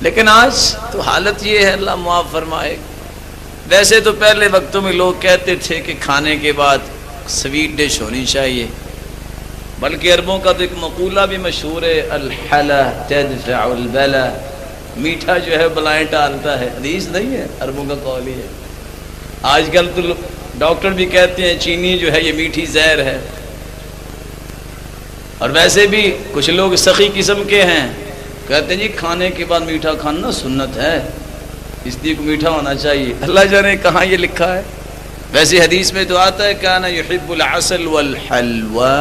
لیکن آج تو حالت یہ ہے، اللہ معاف فرمائے. ویسے تو پہلے وقتوں میں لوگ کہتے تھے کہ کھانے کے بعد سویٹ ڈش ہونی چاہیے، بلکہ عربوں کا تو ایک مقولہ بھی مشہور ہے، الحلا تدفع البلا، میٹھا جو ہے بلائیں ٹالتا ہے. حدیث نہیں ہے، عربوں کا قول ہی ہے. آج کل تو ڈاکٹر بھی کہتے ہیں چینی جو ہے یہ میٹھی زہر ہے. اور ویسے بھی کچھ لوگ سخی قسم کے ہیں، کہتے ہیں جی کھانے کے بعد میٹھا کھانا سنت ہے، اس لیے کو میٹھا ہونا چاہیے. اللہ جانے کہاں یہ لکھا ہے. ویسے حدیث میں تو آتا ہے کانا یحب العسل والحلوہ،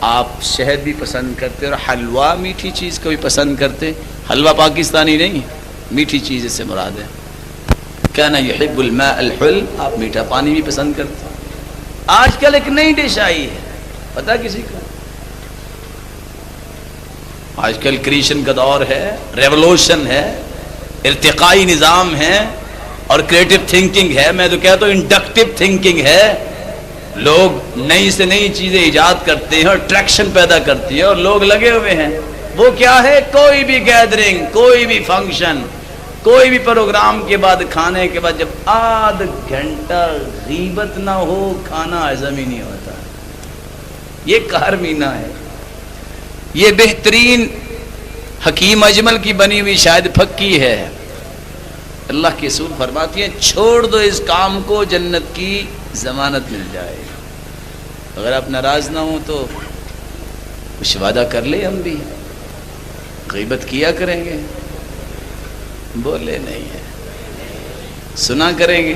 آپ شہد بھی پسند کرتے اور حلوہ میٹھی چیز کو بھی پسند کرتے. حلوہ پاکستانی نہیں، میٹھی چیز اس سے مراد ہے. کانا یحب الماء الحل، آپ میٹھا پانی بھی پسند کرتے. آج کل ایک نئی ڈش آئی ہے، پتہ کسی کو؟ آج کل کریشن کا دور ہے، ریولوشن ہے، ارتقائی نظام ہے اور کریٹو تھنکنگ ہے. میں تو کہتا ہوں انڈکٹیو تھنکنگ ہے. لوگ نئی سے نئی چیزیں ایجاد کرتے ہیں اور اٹریکشن پیدا کرتی ہیں اور لوگ لگے ہوئے ہیں. وہ کیا ہے؟ کوئی بھی گیدرنگ، کوئی بھی فنکشن، کوئی بھی پروگرام کے بعد، کھانے کے بعد جب آدھ گھنٹہ غیبت نہ ہو کھانا ہضم ہی نہیں ہوتا. یہ قہر مینہ ہے. یہ بہترین حکیم اجمل کی بنی ہوئی شاید پھکی ہے. اللہ کے رسول فرماتی ہیں چھوڑ دو اس کام کو، جنت کی ضمانت مل جائے. اگر آپ ناراض نہ ہوں تو کچھ وعدہ کر لیں، ہم بھی غیبت کیا کریں گے. بولے نہیں ہے، سنا کریں گے.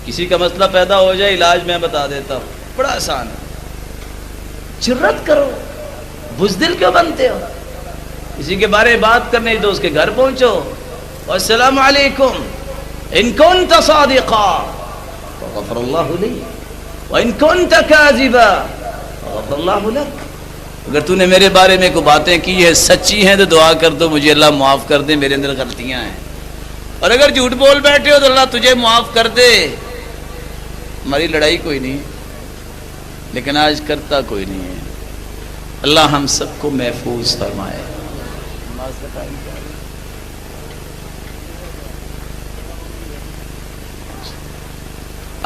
کسی کا مسئلہ پیدا ہو جائے، علاج میں بتا دیتا ہوں، بڑا آسان ہے. جرت کرو، بزدل کیوں بنتے ہو؟ کسی کے بارے میں بات کرنے تو اس کے گھر پہنچو، السلام علیکم، ان کنت صادقا فغفر اللہ لی وان کنت کاذبا فغفر اللہ لک. اگر تو نے میرے بارے میں کوئی باتیں کی ہے سچی ہیں تو دعا کر دو مجھے اللہ معاف کر دے، میرے اندر غلطیاں ہیں. اور اگر جھوٹ بول بیٹھے ہو تو اللہ تجھے معاف کر دے. ہماری لڑائی کوئی نہیں، لیکن آج کرتا کوئی نہیں ہے. اللہ ہم سب کو محفوظ فرمائے.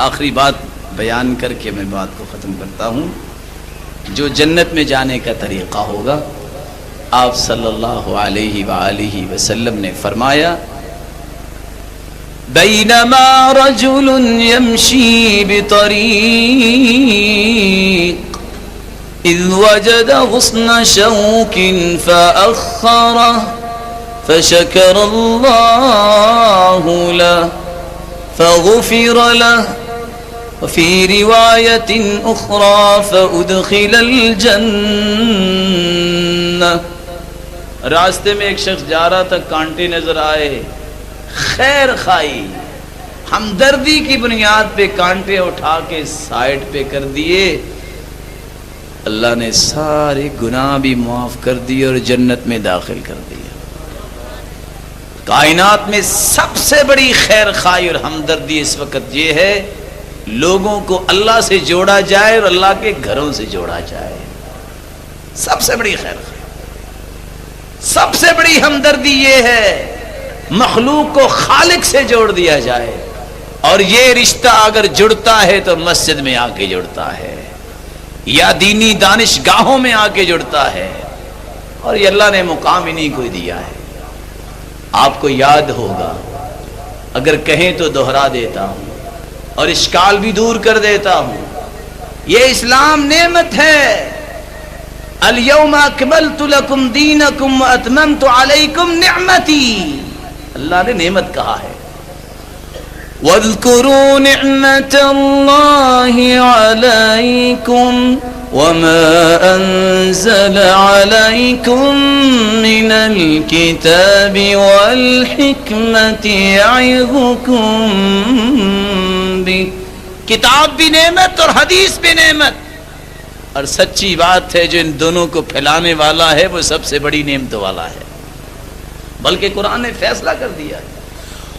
آخری بات بیان کر کے میں بات کو ختم کرتا ہوں. جو جنت میں جانے کا طریقہ ہوگا، آپ صلی اللہ علیہ وآلہ وسلم نے فرمایا بینما رجل یمشی بطریق اذ وجد غصن شوک فأخرہ فشکر اللہ له فغفر له وفي رواية أخرى فأدخل الجنة. راستے میں ایک شخص جا رہا تھا، کانٹے نظر آئے، خیر خائی ہمدردی کی بنیاد پہ کانٹے اٹھا کے سائڈ پہ کر دیے. اللہ نے سارے گناہ بھی معاف کر دیے اور جنت میں داخل کر دیا. کائنات میں سب سے بڑی خیر خائی اور ہمدردی اس وقت یہ ہے لوگوں کو اللہ سے جوڑا جائے اور اللہ کے گھروں سے جوڑا جائے. سب سے بڑی خیر خائی، سب سے بڑی ہمدردی یہ ہے مخلوق کو خالق سے جوڑ دیا جائے. اور یہ رشتہ اگر جڑتا ہے تو مسجد میں آ کے جڑتا ہے یا دینی دانش گاہوں میں آ کے جڑتا ہے. اور یہ اللہ نے مقام انہیں کو دیا ہے. آپ کو یاد ہوگا، اگر کہیں تو دوہرا دیتا ہوں اور اشکال بھی دور کر دیتا ہوں. یہ اسلام نعمت ہے. الیوم اکملت لکم دینکم واتممت علیکم نعمتی، اللہ نے نعمت کہا ہے. وَاذْكُرُوا نِعْمَةَ اللَّهِ عَلَيْكُمْ وَمَا أَنزَلَ عَلَيْكُمْ مِنَ الْكِتَابِ وَالْحِكْمَةِ يَعِظُكُمْ بِهِ. کتاب بھی نعمت اور حدیث بھی نعمت. اور سچی بات ہے جو ان دونوں کو پھیلانے والا ہے وہ سب سے بڑی نعمتوں والا ہے. بلکہ قرآن نے فیصلہ کر دیا ہے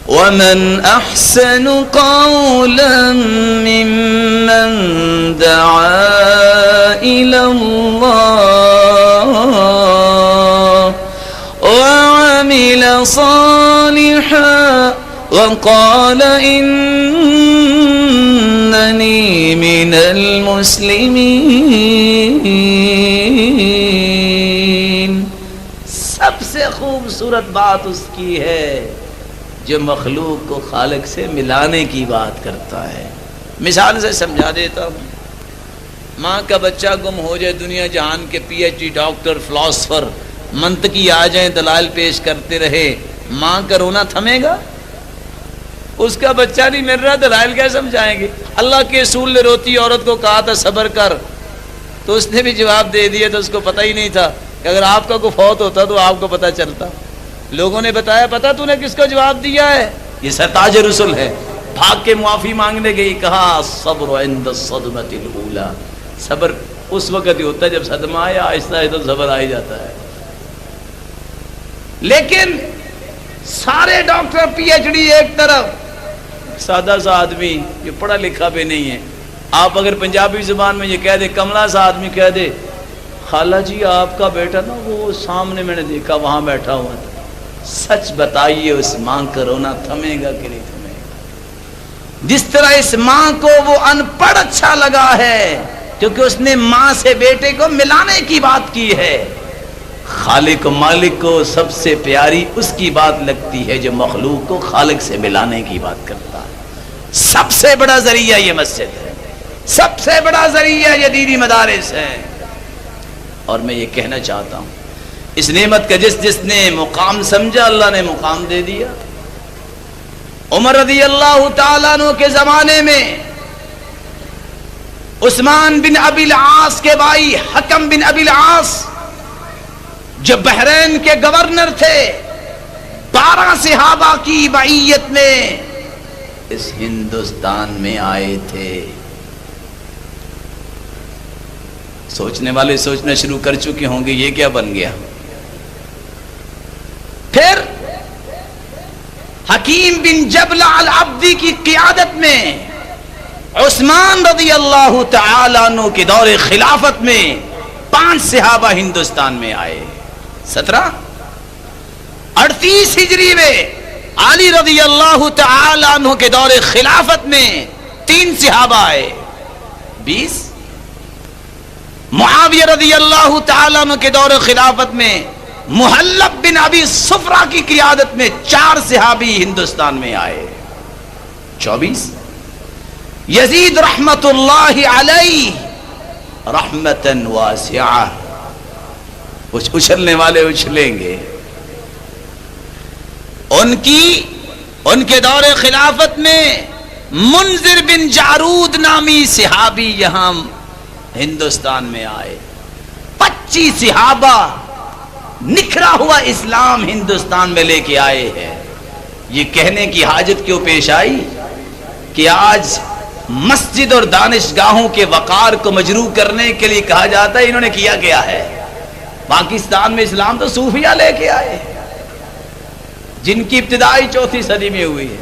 وَمَنْ أَحْسَنُ قَوْلًا مِّمَّنْ دَعَا إِلَى اللَّهِ صالحا وقال إنني من المسلمين. سب سے خوبصورت بات اس کی ہے جو مخلوق کو خالق سے ملانے کی بات کرتا ہے. مثال سے سمجھا دیتا ہوں. ماں کا بچہ گم ہو جائے، دنیا جہان کے P H D doctor philosopher منطقی آ جائیں، دلائل پیش کرتے رہے، ماں کا رونا تھمے گا؟ اس کا بچہ نہیں مل رہا، دلائل کیا سمجھائیں گے؟ اللہ کے رسول نے روتی عورت کو کہا تھا صبر کر، تو اس نے بھی جواب دے دیا، تو اس کو پتہ ہی نہیں تھا کہ اگر آپ کا کوئی فوت ہوتا تو آپ کو پتہ چلتا. لوگوں نے بتایا پتہ تو نے کس کو جواب دیا ہے؟ یہ سرتاج رسل ہے. بھاگ کے معافی مانگنے گئی، کہا صبر عند الصدمۃ الاولی، صبر اس وقت ہی ہوتا ہے جب صدمہ آئے، آہستہ آہستہ صبر آ ہی جاتا ہے. لیکن سارے ڈاکٹر پی ایچ ڈی ایک طرف، سادہ سا آدمی جو پڑھا لکھا بھی نہیں ہے، آپ اگر پنجابی زبان میں یہ کہہ دے، کملا سا آدمی کہہ دے خالہ جی آپ کا بیٹا نا وہ سامنے میں نے دیکھا وہاں بیٹھا ہوا تھا، سچ بتائیے اس ماں کا رونا تھمے گا کہ نہیں تھمے گا؟ جس طرح اس ماں کو وہ ان پڑھ اچھا لگا ہے کیونکہ اس نے ماں سے بیٹے کو ملانے کی بات کی ہے، خالق و مالک کو سب سے پیاری اس کی بات لگتی ہے جو مخلوق کو خالق سے ملانے کی بات کرتا ہے. سب سے بڑا ذریعہ یہ مسجد ہے، سب سے بڑا ذریعہ یہ دینی مدارس ہے. اور میں یہ کہنا چاہتا ہوں اس نعمت کا جس نے مقام سمجھا اللہ نے مقام دے دیا. عمر رضی اللہ تعالیٰ عنہ کے زمانے میں عثمان بن ابی العاص کے بھائی حکم بن ابی العاص جو بحرین کے گورنر تھے، 12 صحابہ کی بعیت میں اس ہندوستان میں آئے تھے. سوچنے والے سوچنا شروع کر چکے ہوں گے یہ کیا بن گیا. پھر حکیم بن جبلہ العبدی کی قیادت میں عثمان رضی اللہ تعالی عنہ کے دور خلافت میں 5 صحابہ ہندوستان میں آئے. 1738 ہجری میں علی رضی اللہ تعالی عنہ کے دور خلافت میں 3 صحابہ آئے. 20 معاویہ رضی اللہ تعالی عنہ کے دور خلافت میں محلب بن ابی صفرہ کی قیادت میں 4 صحابی ہندوستان میں آئے. 24 یزید رحمت اللہ علیہ رحمتاً واسعہ، کچھ اچھلنے والے اچھلیں گے. ان کے دور خلافت میں منذر بن جارود نامی صحابی یہاں ہندوستان میں آئے. 25 صحابہ نکھرا ہوا اسلام ہندوستان میں لے کے آئے ہیں. یہ کہنے کی حاجت کیوں پیش آئی کہ آج مسجد اور دانشگاہوں کے وقار کو مجروح کرنے کے لیے کہا جاتا ہے انہوں نے کیا کیا ہے. پاکستان میں اسلام تو صوفیہ لے کے آئے جن کی ابتدائی 4 صدی میں ہوئی ہے.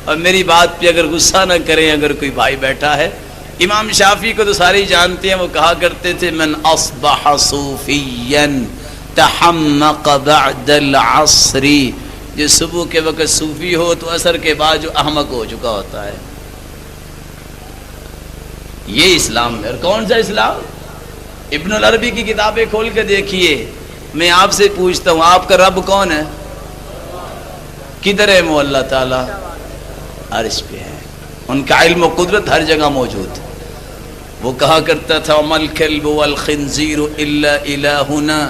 اور میری بات پہ اگر غصہ نہ کریں، اگر کوئی بھائی بیٹھا ہے، امام شافعی کو تو سارے جانتے ہیں، وہ کہا کرتے تھے من اصبح صوفیا تحمق بعد العصر، جو صبح کے وقت صوفی ہو تو عصر کے بعد جو احمق ہو چکا ہوتا ہے. یہ اسلام ہے. اور کون سا اسلام؟ ابن العربی کی کتابیں کھول کے دیکھیے. میں آپ سے پوچھتا ہوں آپ کا رب کون ہے؟ کدھر ہے وہ؟ اللہ تعالیٰ عرش پہ ہے. ان کا علم و قدرت ہر جگہ موجود. وہ کہا کرتا تھا وَمَا الْكَلْبُ وَالْخِنْزِيرُ إِلَّا إِلَٰهُنَا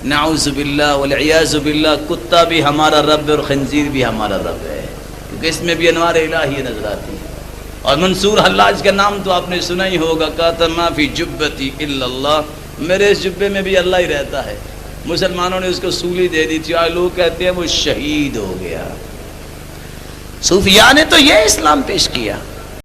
نَعُوذُ بِاللَّهِ وَالْعِيَاذُ بِاللَّهِ. کتا بھی ہمارا رب ہے اور خنزیر بھی ہمارا رب ہے، کیونکہ اس میں بھی انوار الہی نظر آتی ہے. اور منصور حلاج کا نام تو آپ نے سنا ہی ہوگا، کہا تھا مَا فِي جُبَّتِي إِلَّا اللَّهُ، میرے اس جبے میں بھی اللہ ہی رہتا ہے. مسلمانوں نے اس کو سولی دے دی تھی، آج لوگ کہتے ہیں وہ شہید ہو گیا. صوفیاء نے تو یہ اسلام پیش کیا.